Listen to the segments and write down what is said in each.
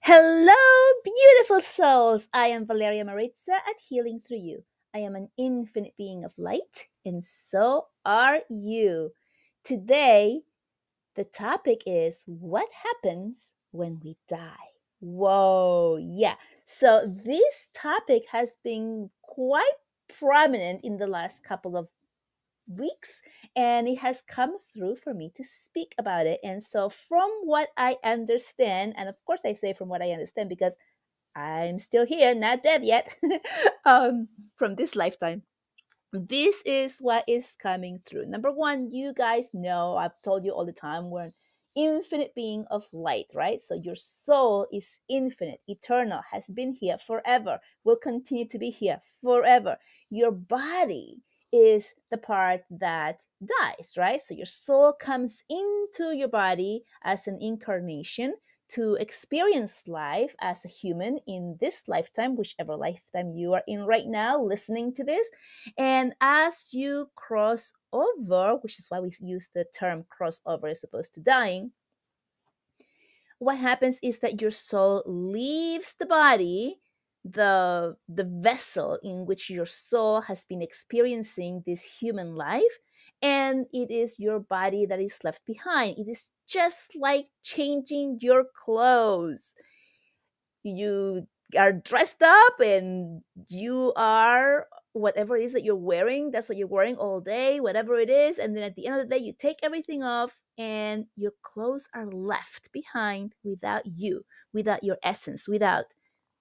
Hello, beautiful souls! I am Valeria Maritza at Healing Through You. I am an infinite being of light, and so are you. Today, the topic is what happens when we die. Whoa, yeah. So, this topic has been quite prominent in the last couple of weeks, and it has come through for me to speak about it. And so, from what I understand, and of course, I say from what I understand because I'm still here, not dead yet, from this lifetime. This is what is coming through. Number one, you guys know, I've told you all the time, we're an infinite being of light, right? So your soul is infinite, eternal, has been here forever, will continue to be here forever. Your body is the part that dies, right? So your soul comes into your body as an incarnation to experience life as a human in this lifetime, whichever lifetime you are in right now, listening to this. And as you cross over, which is why we use the term crossover as opposed to dying, what happens is that your soul leaves the body, the vessel in which your soul has been experiencing this human life, and it is your body that is left behind. It is just like changing your clothes. You are dressed up and you are whatever it is that you're wearing, that's what you're wearing all day, whatever it is, and then at the end of the day you take everything off and your clothes are left behind without you, without your essence, without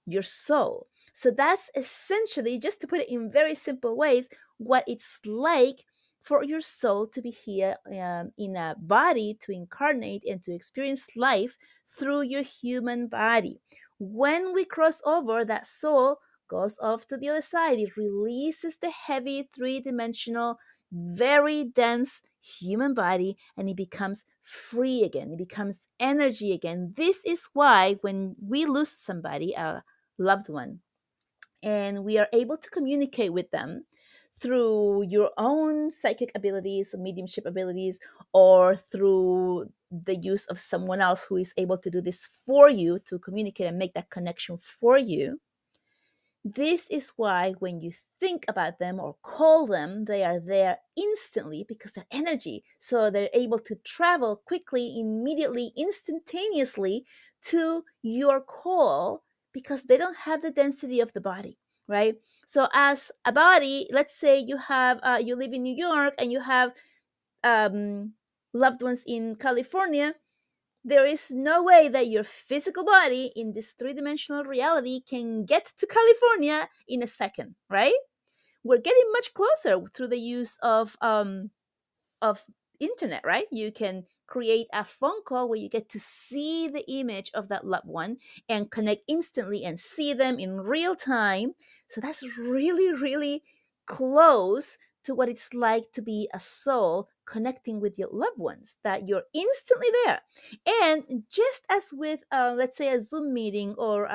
your soul. So that's essentially, just to put it in very simple ways, what it's like for your soul to be here in a body, to incarnate and to experience life through your human body. When we cross over, that soul goes off to the other side. It releases the heavy three-dimensional, very dense human body, and it becomes free again. It becomes energy again. This is why when we lose somebody, a loved one, and we are able to communicate with them through your own psychic abilities, mediumship abilities, or through the use of someone else who is able to do this for you, to communicate and make that connection for you. This is why when you think about them or call them, they are there instantly because they're energy. So they're able to travel quickly, immediately, instantaneously to your call because they don't have the density of the body, right? So as a body, let's say you live in New York and you have um, loved ones in California. There is no way that your physical body in this three-dimensional reality can get to California in a second, right? We're getting much closer through the use of internet, right? You can create a phone call where you get to see the image of that loved one and connect instantly and see them in real time. So that's really, really close to what it's like to be a soul connecting with your loved ones, that you're instantly there. And just as with, let's say, a Zoom meeting or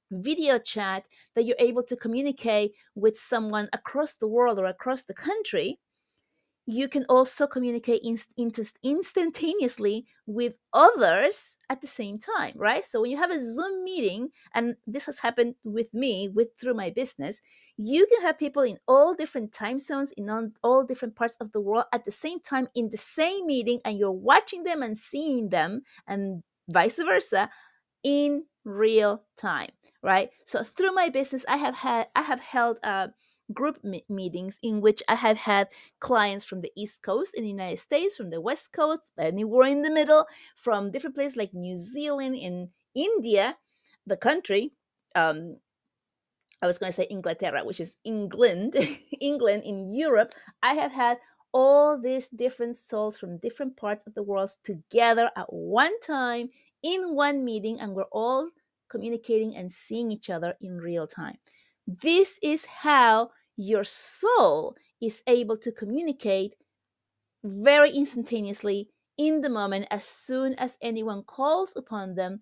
video chat, that you're able to communicate with someone across the world or across the country, you can also communicate instantaneously with others at the same time, right? So when you have a Zoom meeting, and this has happened with me with through my business, you can have people in all different time zones, in all different parts of the world at the same time in the same meeting, and you're watching them and seeing them, and vice versa, in real time, right? So through my business, I have held group meetings in which I have had clients from the East Coast in the United States, from the West Coast, anywhere in the middle, from different places like New Zealand, in India, the country. I was going to say Inglaterra, which is England, England in Europe. I have had all these different souls from different parts of the world together at one time in one meeting, and we're all communicating and seeing each other in real time. This is how your soul is able to communicate very instantaneously in the moment as soon as anyone calls upon them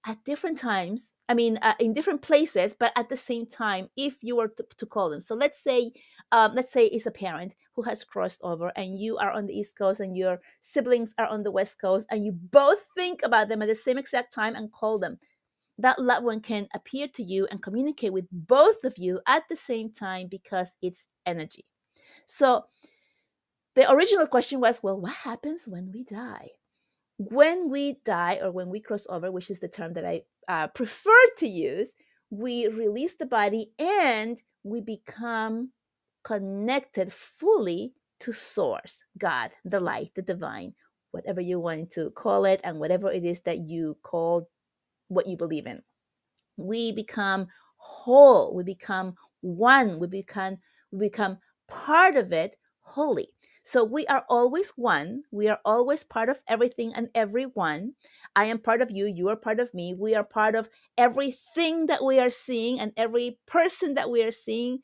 at different times. I mean, in different places, but at the same time, if you were to call them. So let's say it's a parent who has crossed over and you are on the East Coast and your siblings are on the West Coast, and you both think about them at the same exact time and call them. that loved one can appear to you and communicate with both of you at the same time because it's energy. So the original question was, well, what happens when we die? When we die, or when we cross over, which is the term that I prefer to use, we release the body and we become connected fully to source, God, the light, the divine, whatever you want to call it, and whatever it is that you call what you believe in. We become whole, we become one, we become part of it wholly. So we are always one, we are always part of everything and everyone. I am part of you, you are part of me, we are part of everything that we are seeing and every person that we are seeing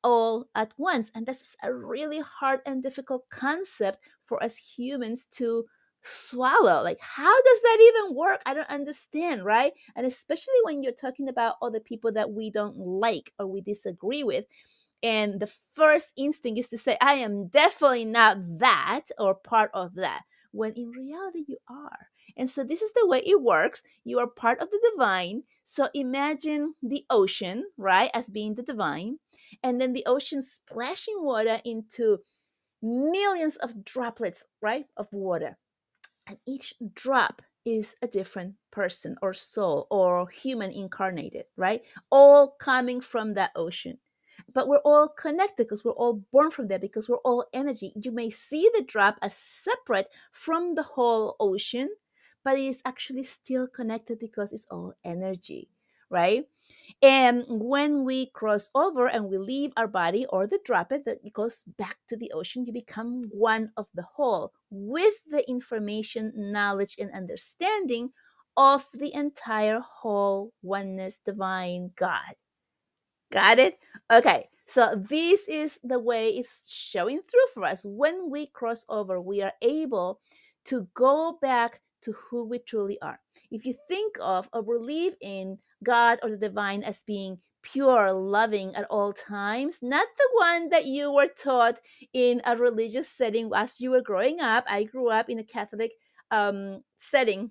all at once. And this is a really hard and difficult concept for us humans to swallow. Like, how does that even work? I don't understand, right? And especially when you're talking about other people that we don't like or we disagree with. And the first instinct is to say, I am definitely not that or part of that, when in reality you are. And so this is the way it works. You are part of the divine. So imagine the ocean, right, as being the divine, and then the ocean splashing water into millions of droplets, right, of water. And each drop is a different person or soul or human incarnated, right? All coming from that ocean. But we're all connected because we're all born from there, because we're all energy. You may see the drop as separate from the whole ocean, but it is actually still connected because it's all energy, right? And when we cross over and we leave our body or the droplet that goes back to the ocean, you become one of the whole with the information, knowledge, and understanding of the entire whole oneness, divine God. Got it? Okay. So this is the way it's showing through for us. When we cross over, we are able to go back to who we truly are. If you think of or believe in God or the divine as being pure, loving at all times, not the one that you were taught in a religious setting as you were growing up. I grew up in a Catholic setting,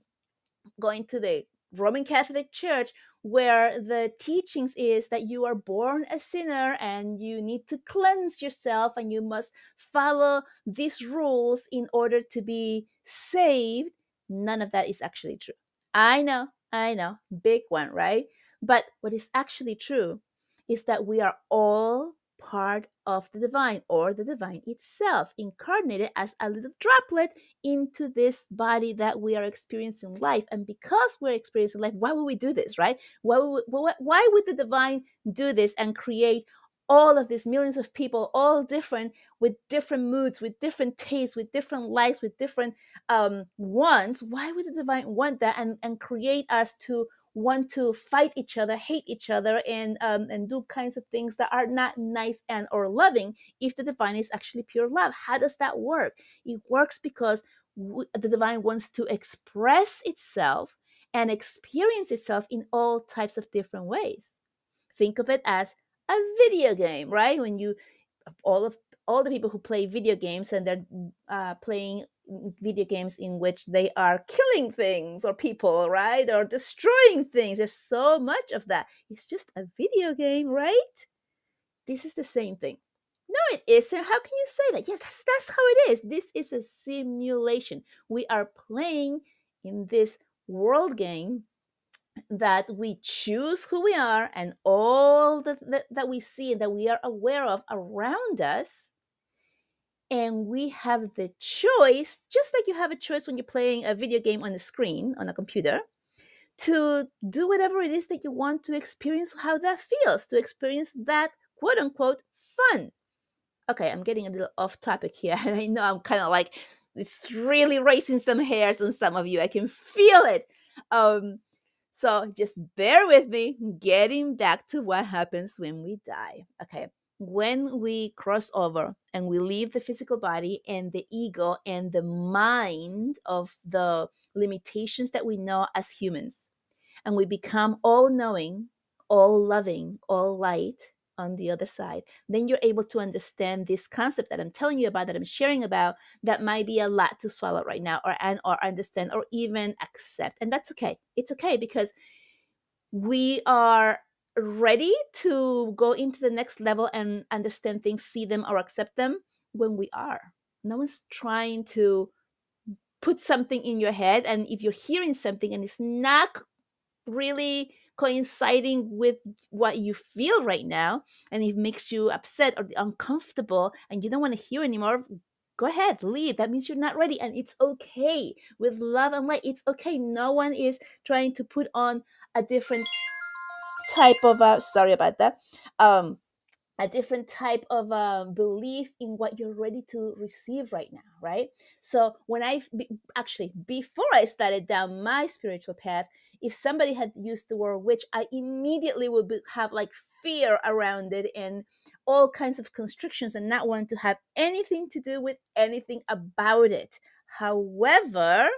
going to the Roman Catholic Church, where the teachings is that you are born a sinner and you need to cleanse yourself and you must follow these rules in order to be saved. None of that is actually true. I know, big one, right? But what is actually true is that we are all part of the divine, or the divine itself, incarnated as a little droplet into this body that we are experiencing life. And because we're experiencing life, why would we do this, right? Why would the divine do this and create all of these millions of people, all different, with different moods, with different tastes, with different likes, with different wants? Why would the divine want that and create us to want to fight each other, hate each other, and do kinds of things that are not nice and or loving, if the divine is actually pure love? How does that work? It works because the divine wants to express itself and experience itself in all types of different ways. Think of it as a video game, right? When you all of all the people who play video games, and they're playing video games in which they are killing things or people, right, or destroying things. There's so much of that. It's just a video game, right? This is the same thing. No, it isn't. How can you say that? Yes, that's how it is. This is a simulation. We are playing in this world game that we choose who we are, and all that we see and that we are aware of around us. And we have the choice, just like you have a choice when you're playing a video game on the screen on a computer, to do whatever it is that you want to experience, how that feels, to experience that quote unquote fun. Okay, I'm getting a little off topic here, and I know I'm kind of like, it's really raising some hairs on some of you. I can feel it. So just bear with me, getting back to what happens when we die. Okay, when we cross over and we leave the physical body and the ego and the mind of the limitations that we know as humans, and we become all knowing, all loving, all light on the other side, then you're able to understand this concept that I'm telling you about, that I'm sharing about, that might be a lot to swallow right now, or understand, or even accept. And that's okay. It's okay, because we are ready to go into the next level and understand things, see them, or accept them when we are. No one's trying to put something in your head. And if you're hearing something and it's not really coinciding with what you feel right now, and it makes you upset or uncomfortable and you don't want to hear anymore, go ahead, leave. That means you're not ready, and it's okay. With love and light, it's okay. No one is trying to put on a different type of sorry about that, um a different type of belief in what you're ready to receive right now, right? So when actually, before I started down my spiritual path, if somebody had used the word witch, I immediately would have like fear around it and all kinds of constrictions and not want to have anything to do with anything about it. However,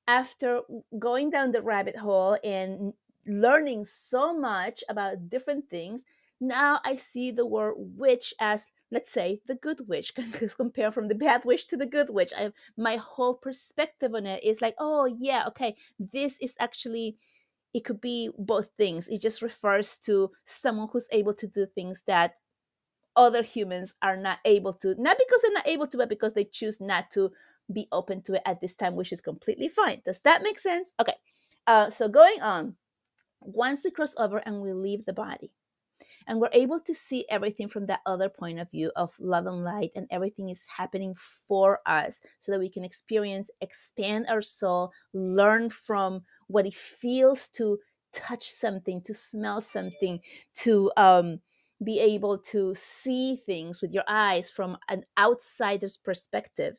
after going down the rabbit hole and learning so much about different things, now I see the word witch as, let's say, the good witch. Because compare from the bad witch to the good witch, my whole perspective on it is like, oh yeah, okay, this is actually, it could be both things. It just refers to someone who's able to do things that other humans are not able to, not because they're not able to, but because they choose not to be open to it at this time, which is completely fine. Does that make sense? Okay. So going on, once we cross over and we leave the body, and we're able to see everything from that other point of view of love and light, and everything is happening for us so that we can experience, expand our soul, learn from what it feels to touch something, to smell something, to be able to see things with your eyes from an outsider's perspective.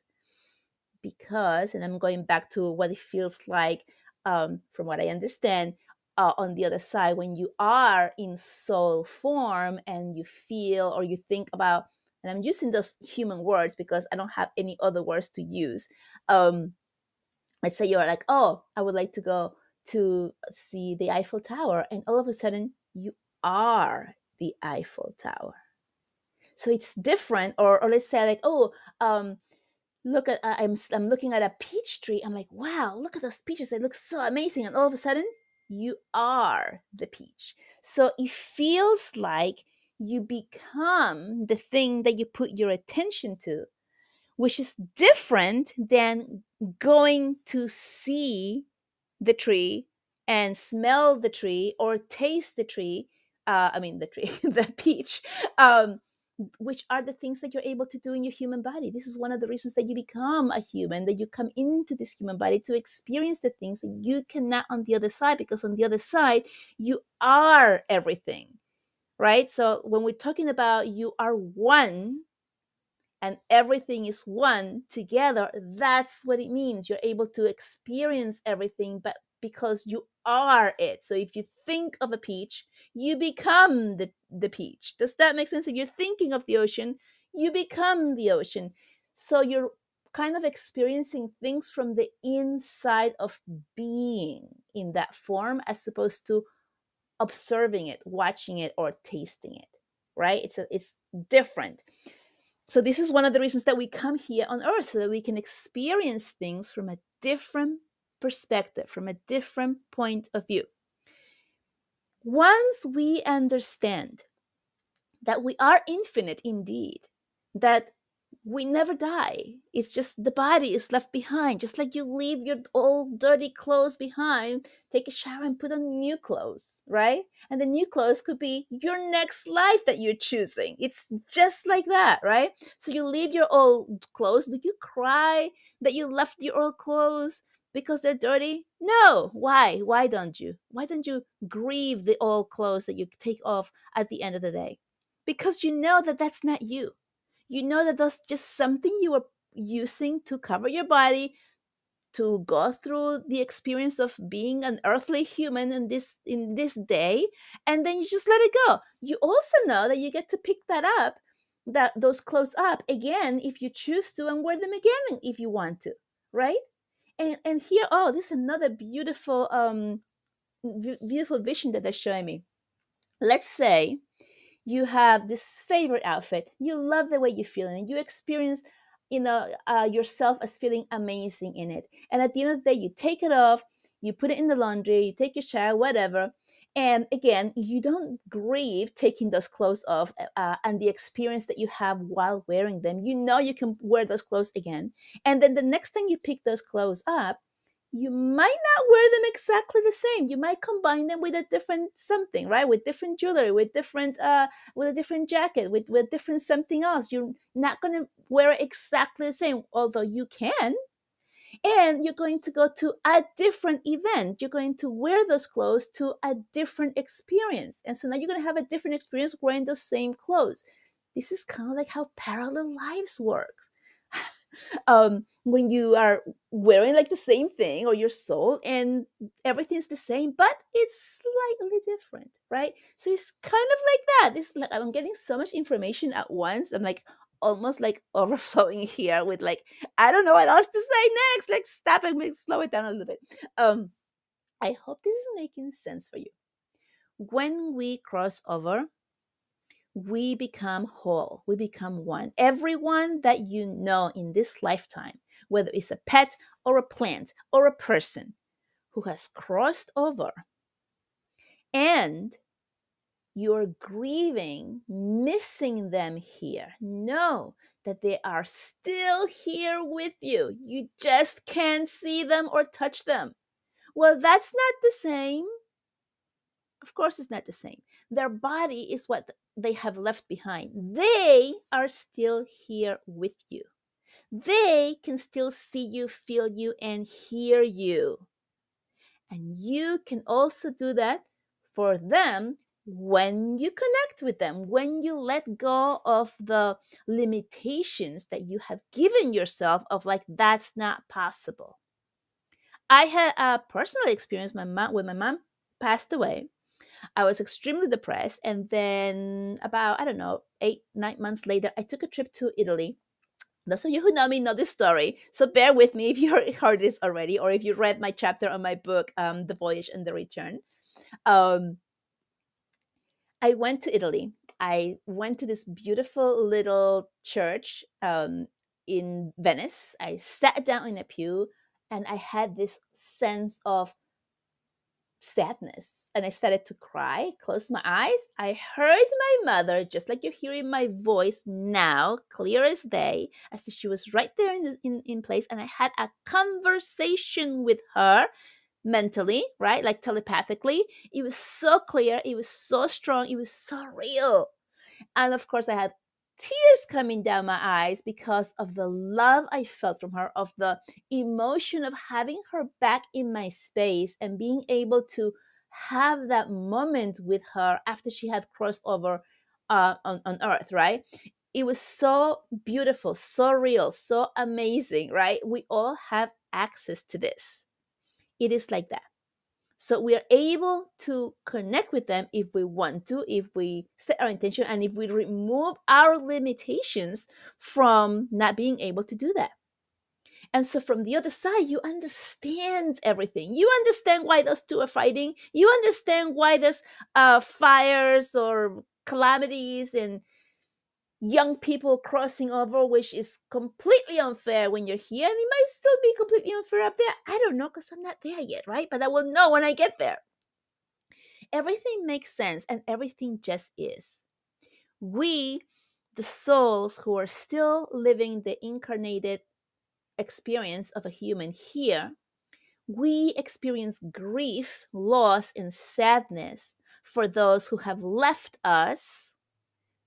Because, and I'm going back to what it feels like, from what I understand, on the other side, when you are in soul form and you feel or you think about, and I'm using those human words because I don't have any other words to use. Let's say you're like, oh, I would like to go to see the Eiffel Tower, and all of a sudden you are the Eiffel Tower. So it's different. Or let's say like, oh, look at I'm looking at a peach tree. I'm like, wow, look at those peaches, they look so amazing. And all of a sudden you are the peach. So it feels like you become the thing that you put your attention to, which is different than going to see the tree and smell the tree or taste the tree. I mean, the tree, the peach, um, which are the things that you're able to do in your human body. This is one of the reasons that you become a human, that you come into this human body to experience the things that you cannot on the other side, because on the other side, you are everything, right? So when we're talking about you are one, and everything is one together, that's what it means. You're able to experience everything, but because you are it. So if you think of a peach, you become the peach. Does that make sense? If you're thinking of the ocean, you become the ocean. So you're kind of experiencing things from the inside of being in that form, as opposed to observing it, watching it, or tasting it, right? It's different. So this is one of the reasons that we come here on earth, so that we can experience things from a different perspective, from a different point of view. Once we understand that we are infinite indeed, that we never die, it's just the body is left behind, just like you leave your old dirty clothes behind, take a shower and put on new clothes, right? And the new clothes could be your next life that you're choosing. It's just like that, right? So you leave your old clothes. Do you cry that you left your old clothes because they're dirty? No. Why don't you grieve the old clothes that you take off at the end of the day? Because you know that that's not you. You know that that's just something you were using to cover your body, to go through the experience of being an earthly human in this day, and then you just let it go. You also know that you get to pick those clothes up again if you choose to, and wear them again if you want to, right? And here, oh, this is another beautiful beautiful vision that they're showing me. Let's say you have this favorite outfit, you love the way you feel in it, you experience yourself as feeling amazing in it, and at the end of the day you take it off, You put it in the laundry, you take your shower, whatever. And again, you don't grieve taking those clothes off and the experience that you have while wearing them. You know you can wear those clothes again. And then the next time you pick those clothes up, you might not wear them exactly the same. You might combine them with a different something, right? With different jewelry, with a different jacket, with different something else. You're not going to wear it exactly the same, although you can. And you're going to go to a different event. You're going to wear those clothes to a different experience. And so now you're going to have a different experience wearing those same clothes. This is kind of like how parallel lives work. When you are wearing like the same thing or your soul and everything's the same, but it's slightly different, right? So it's kind of like that. It's like I'm getting so much information at once. I'm like almost like overflowing here with like, I don't know what else to say next. Like stop and slow it down a little bit. I hope this is making sense for you. When we cross over, we become whole, we become one. Everyone that you know in this lifetime, whether it's a pet or a plant or a person who has crossed over and you're grieving, missing them here, know that they are still here with you. You just can't see them or touch them. Well, that's not the same. Of course, it's not the same. Their body is what they have left behind. They are still here with you. They can still see you, feel you, and hear you. And you can also do that for them when you connect with them, when you let go of the limitations that you have given yourself of like, that's not possible. I had a personal experience when my mom passed away. I was extremely depressed. And then about, I don't know, 8, 9 months later, I took a trip to Italy. Those of you who know me know this story. So bear with me if you heard this already, or if you read my chapter on my book, The Voyage and the Return. Um, I went to Italy. I went to this beautiful little church in Venice. I sat down in a pew and I had this sense of sadness and I started to cry, closed my eyes. I heard my mother, just like you're hearing my voice now, clear as day, as if she was right there in place. And I had a conversation with her mentally, right? Like telepathically. It was so clear. It was so strong. It was so real. And of course, I had tears coming down my eyes because of the love I felt from her, of the emotion of having her back in my space and being able to have that moment with her after she had crossed over on Earth, right? It was so beautiful, so real, so amazing, right? We all have access to this. It is like that. So we are able to connect with them if we want to, if we set our intention, and if we remove our limitations from not being able to do that. And so from the other side, you understand everything. You understand why those two are fighting. You understand why there's fires or calamities and young people crossing over, which is completely unfair when you're here. And it might still be completely unfair up there. I don't know because I'm not there yet, right? But I will know when I get there. Everything makes sense and everything just is. We, the souls who are still living the incarnated experience of a human here, we experience grief, loss, and sadness for those who have left us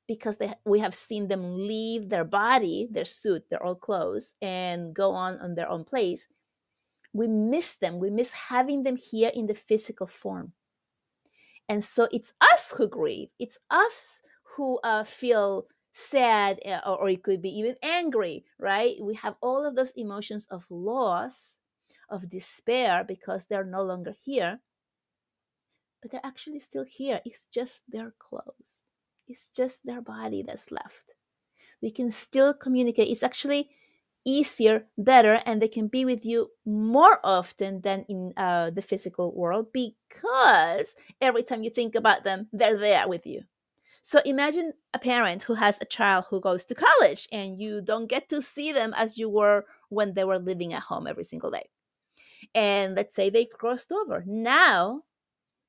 because we have seen them leave their body, their suit, their old clothes, and go on their own place. We miss them. We miss having them here in the physical form. And so it's us who grieve. It's us who feel sad, or it could be even angry, right? We have all of those emotions of loss, of despair because they're no longer here, but they're actually still here. It's just their clothes, it's just their body that's left. We can still communicate. It's actually easier, better, and they can be with you more often than in the physical world because every time you think about them, they're there with you. So imagine a parent who has a child who goes to college and you don't get to see them as you were when they were living at home every single day. And let's say they crossed over. Now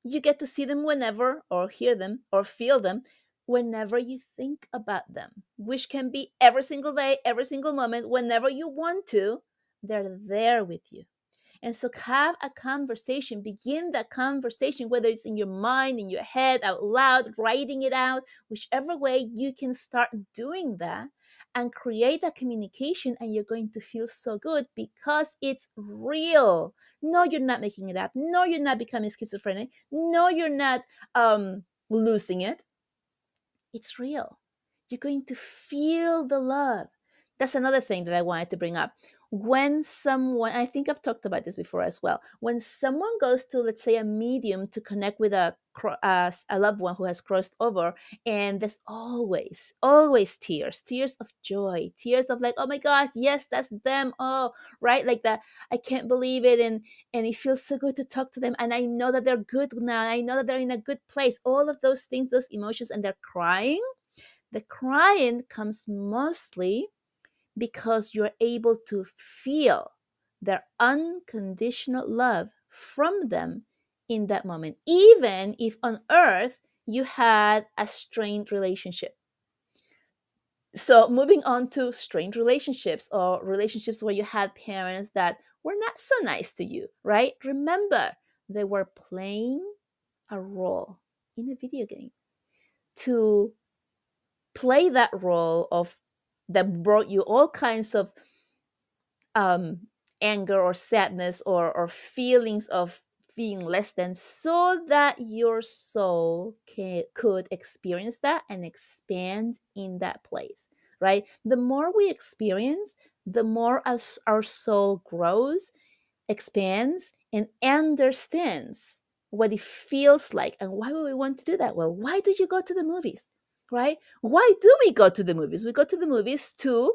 you get to see them whenever, or hear them, or feel them whenever you think about them, which can be every single day, every single moment, whenever you want to. They're there with you. And so have a conversation, begin that conversation, whether it's in your mind, in your head, out loud, writing it out, whichever way you can start doing that and create a communication, and you're going to feel so good because it's real. No, you're not making it up. No, you're not becoming schizophrenic. No, you're not losing it. It's real. You're going to feel the love. That's another thing that I wanted to bring up. When someone, I think I've talked about this before as well, when someone goes to, let's say, a medium to connect with a loved one who has crossed over, and there's always tears of joy, tears of like, oh my gosh, yes, that's them. Oh, right, like that. I can't believe it, and it feels so good to talk to them, and I know that they're good now. I know that they're in a good place. All of those things, those emotions, and they're crying. The crying comes mostly because you're able to feel their unconditional love from them in that moment, even if on earth you had a strained relationship. So, moving on to strained relationships, or relationships where you had parents that were not so nice to you, right? Remember, they were playing a role in a video game to play that role of that brought you all kinds of um, anger or sadness, or feelings of being less than, so that your soul could experience that and expand in that place, right? The more we experience, the more as our soul grows, expands, and understands what it feels like. And why would we want to do that? Well, why do you go to the movies, right? Why do we go to the movies? We go to the movies to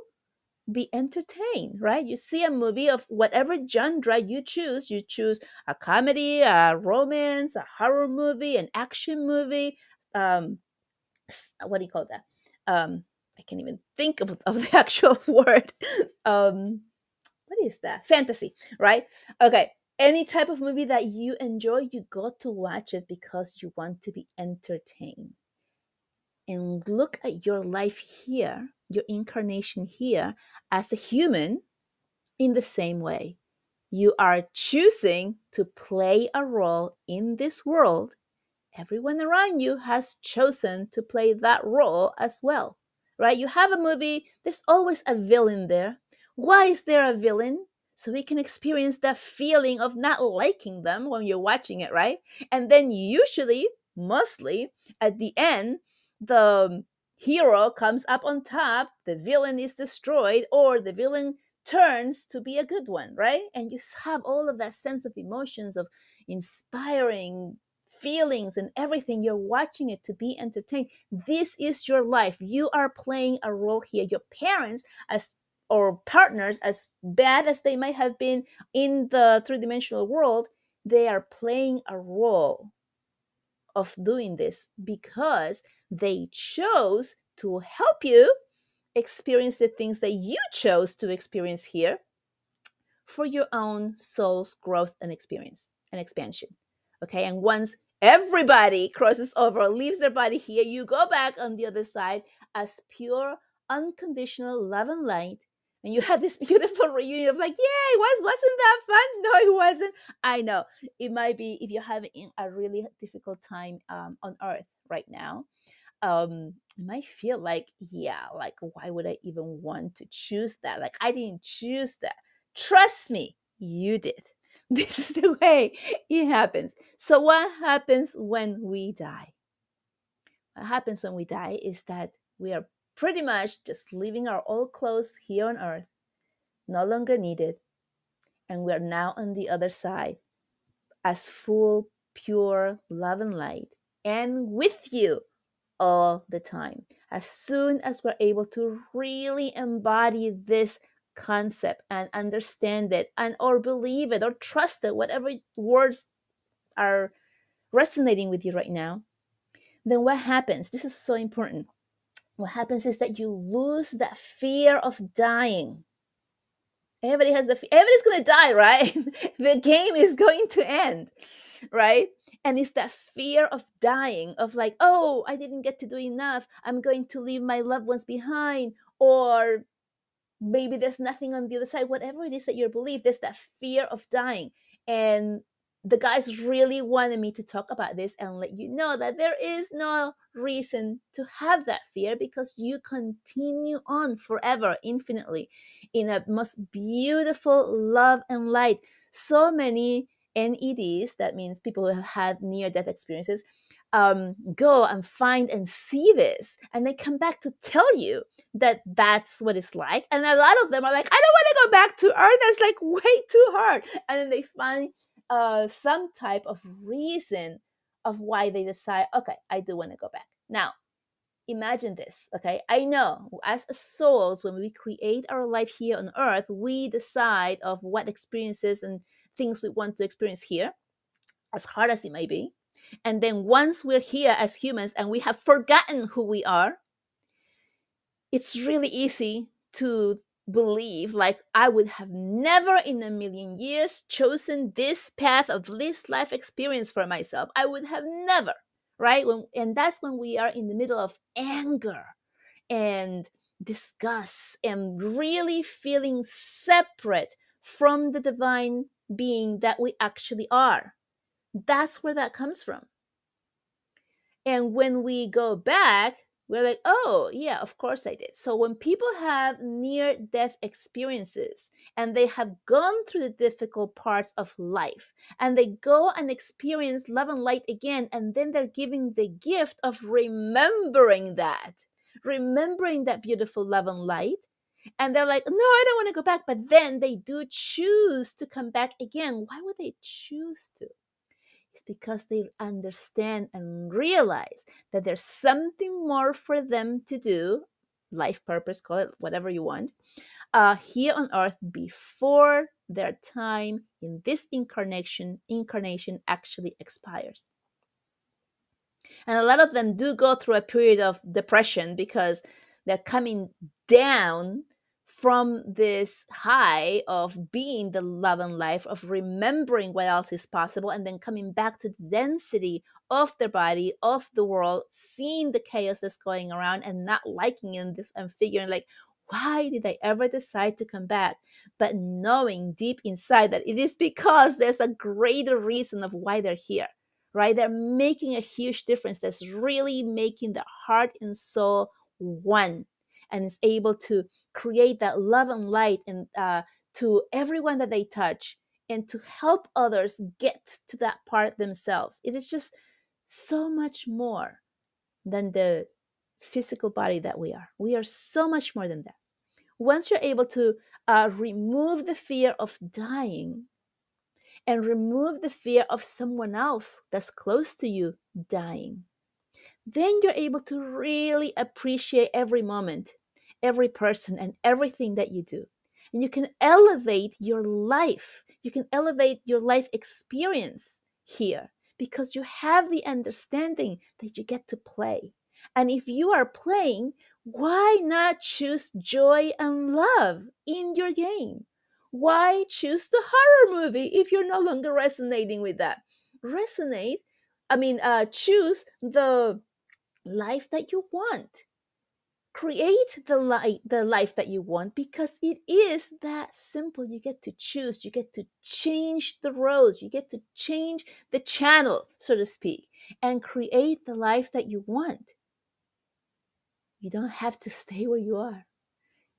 be entertained, right? You see a movie of whatever genre you choose. You choose a comedy, a romance, a horror movie, an action movie. Um, what do you call that? I can't even think of the actual word. What is that? Fantasy, right? Okay. Any type of movie that you enjoy, you go to watch it because you want to be entertained. And look at your life here, your incarnation here as a human in the same way. You are choosing to play a role in this world. Everyone around you has chosen to play that role as well, right? You have a movie, there's always a villain there. Why is there a villain? So we can experience that feeling of not liking them when you're watching it, right? And then usually, mostly, at the end, the hero comes up on top, the villain is destroyed, or the villain turns to be a good one, right? And you have all of that sense of emotions of inspiring feelings and everything. You're watching it to be entertained. This is your life. You are playing a role here. Your parents, as or partners, as bad as they might have been in the three-dimensional world, they are playing a role of doing this because they chose to help you experience the things that you chose to experience here for your own soul's growth and experience and expansion. Okay. And once everybody crosses over, leaves their body here, you go back on the other side as pure, unconditional love and light. And you have this beautiful reunion of like, yay, wasn't that fun? No, it wasn't. I know. It might be if you're having a really difficult time on earth right now. It might feel like, yeah, like, why would I even want to choose that? Like, I didn't choose that. Trust me, you did. This is the way it happens. So, what happens when we die? What happens when we die is that we are pretty much just leaving our old clothes here on earth, no longer needed, and we're now on the other side as full, pure love and light, and with you all the time. As soon as we're able to really embody this concept and understand it, and or believe it or trust it, whatever words are resonating with you right now, then what happens? This is so important. What happens is that you lose that fear of dying. Everybody's going to die, right? The game is going to end, right? And it's that fear of dying, of like, oh, I didn't get to do enough. I'm going to leave my loved ones behind, or maybe there's nothing on the other side. Whatever it is that you believe, there's that fear of dying. And the guys really wanted me to talk about this and let you know that there is no reason to have that fear, because you continue on forever, infinitely, in a most beautiful love and light. So many NEDs, that means people who have had near death experiences, go and find and see this, and they come back to tell you that that's what it's like. And a lot of them are like, I don't want to go back to Earth. That's like way too hard. And then they find some type of reason of why they decide, okay, I do want to go back. Now, imagine this, okay? I know as souls, when we create our life here on Earth, we decide of what experiences and things we want to experience here, as hard as it may be. And then once we're here as humans and we have forgotten who we are, it's really easy to believe like, I would have never in a million years chosen this path of this life experience for myself. I would have never, right? And that's when we are in the middle of anger and disgust and really feeling separate from the divine being that we actually are. That's where that comes from. And when we go back, we're like, oh, yeah, of course I did. So when people have near death experiences and they have gone through the difficult parts of life and they go and experience love and light again, and then they're giving the gift of remembering that beautiful love and light. And they're like, no, I don't want to go back. But then they do choose to come back again. Why would they choose to? It's because they understand and realize that there's something more for them to do, life purpose, call it whatever you want, here on earth before their time in this incarnation actually expires. And a lot of them do go through a period of depression because they're coming down from this high of being the love and life, of remembering what else is possible, and then coming back to the density of their body, of the world, seeing the chaos that's going around and not liking it, and figuring like, why did I ever decide to come back? But knowing deep inside that it is because there's a greater reason of why they're here, right? They're making a huge difference that's really making the heart and soul one, and is able to create that love and light and to everyone that they touch, and to help others get to that part themselves. It is just so much more than the physical body that we are. We are so much more than that. Once you're able to remove the fear of dying and remove the fear of someone else that's close to you dying, then you're able to really appreciate every moment, every person, and everything that you do. And you can elevate your life. You can elevate your life experience here because you have the understanding that you get to play. And if you are playing, why not choose joy and love in your game? Why choose the horror movie if you're no longer resonating with that? Choose the life that you want. Create the life that you want, because it is that simple. You get to choose, you get to change the roads, you get to change the channel, so to speak, and create the life that you want. You don't have to stay where you are.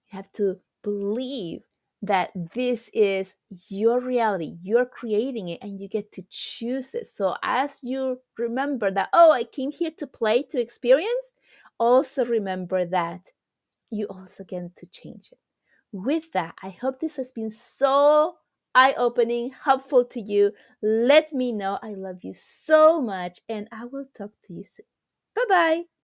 You have to believe that this is your reality. You're creating it and you get to choose it. So as you remember that, oh, I came here to play, to experience, also remember that you also get to change it. With that, I hope this has been so eye-opening, helpful to you. Let me know. I love you so much, and I will talk to you soon. Bye-bye.